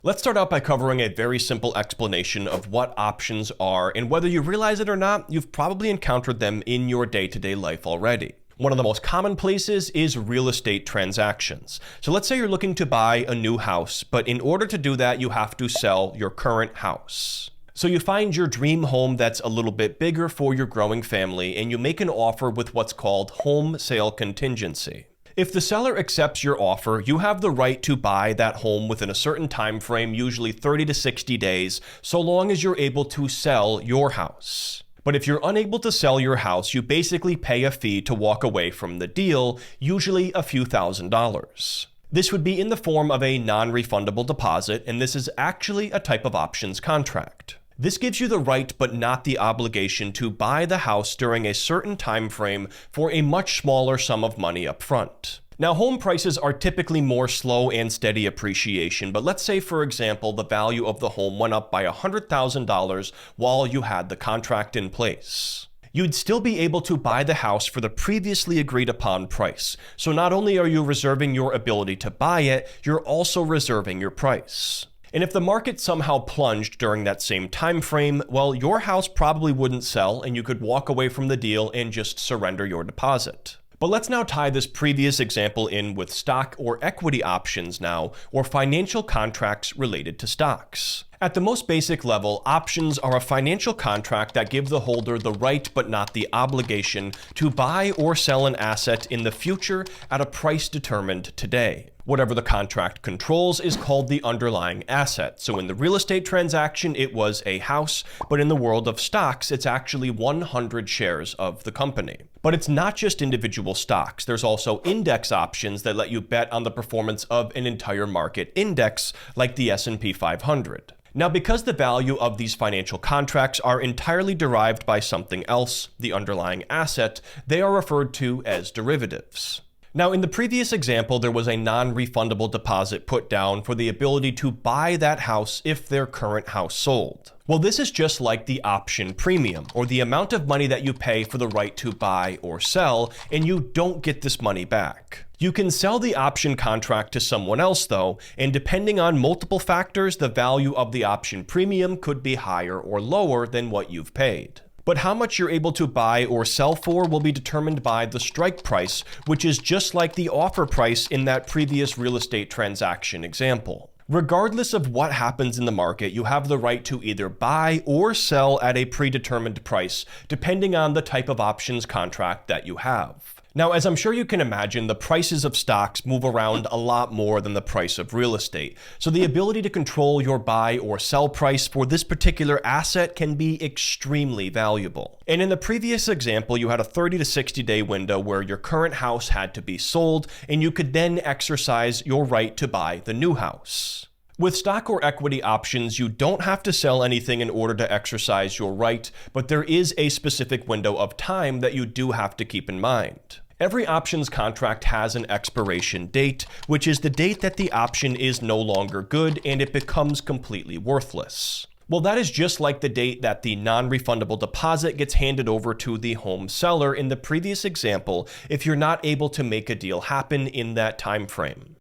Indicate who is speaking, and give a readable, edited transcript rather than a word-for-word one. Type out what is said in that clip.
Speaker 1: Let's start out by covering a very simple explanation of what options are, and whether you realize it or not, you've probably encountered them in your day-to-day life already. One of the most common places is real estate transactions. So let's say you're looking to buy a new house, but in order to do that, you have to sell your current house. So you find your dream home that's a little bit bigger for your growing family, and you make an offer with what's called home sale contingency. If the seller accepts your offer, you have the right to buy that home within a certain time frame, usually 30 to 60 days, so long as you're able to sell your house. But if you're unable to sell your house, you basically pay a fee to walk away from the deal, usually a few $1,000s. This would be in the form of a non-refundable deposit, and this is actually a type of options contract. This gives you the right but not the obligation to buy the house during a certain time frame for a much smaller sum of money up front. Now, home prices are typically more slow and steady appreciation, but let's say, for example, the value of the home went up by $100,000 while you had the contract in place. You'd still be able to buy the house for the previously agreed upon price. So not only are you reserving your ability to buy it, you're also reserving your price. And if the market somehow plunged during that same time frame, well, your house probably wouldn't sell and you could walk away from the deal and just surrender your deposit. But let's now tie this previous example in with stock or equity options now, or financial contracts related to stocks. At the most basic level, options are a financial contract that give the holder the right but not the obligation to buy or sell an asset in the future at a price determined today. Whatever the contract controls is called the underlying asset. So in the real estate transaction, it was a house, but in the world of stocks, it's actually 100 shares of the company. But it's not just individual stocks. There's also index options that let you bet on the performance of an entire market index, like the S&P 500. Now, because the value of these financial contracts are entirely derived by something else, the underlying asset, they are referred to as derivatives. Now, in the previous example, there was a non-refundable deposit put down for the ability to buy that house if their current house sold. Well, this is just like the option premium, or the amount of money that you pay for the right to buy or sell, and you don't get this money back. You can sell the option contract to someone else though, and depending on multiple factors, the value of the option premium could be higher or lower than what you've paid. But how much you're able to buy or sell for will be determined by the strike price, which is just like the offer price in that previous real estate transaction example. Regardless of what happens in the market, you have the right to either buy or sell at a predetermined price, depending on the type of options contract that you have. Now, as I'm sure you can imagine, the prices of stocks move around a lot more than the price of real estate. So the ability to control your buy or sell price for this particular asset can be extremely valuable. And in the previous example, you had a 30 to 60 day window where your current house had to be sold, and you could then exercise your right to buy the new house. With stock or equity options, you don't have to sell anything in order to exercise your right, but there is a specific window of time that you do have to keep in mind. Every options contract has an expiration date, which is the date that the option is no longer good and it becomes completely worthless. Well, that is just like the date that the non-refundable deposit gets handed over to the home seller in the previous example if you're not able to make a deal happen in that time frame.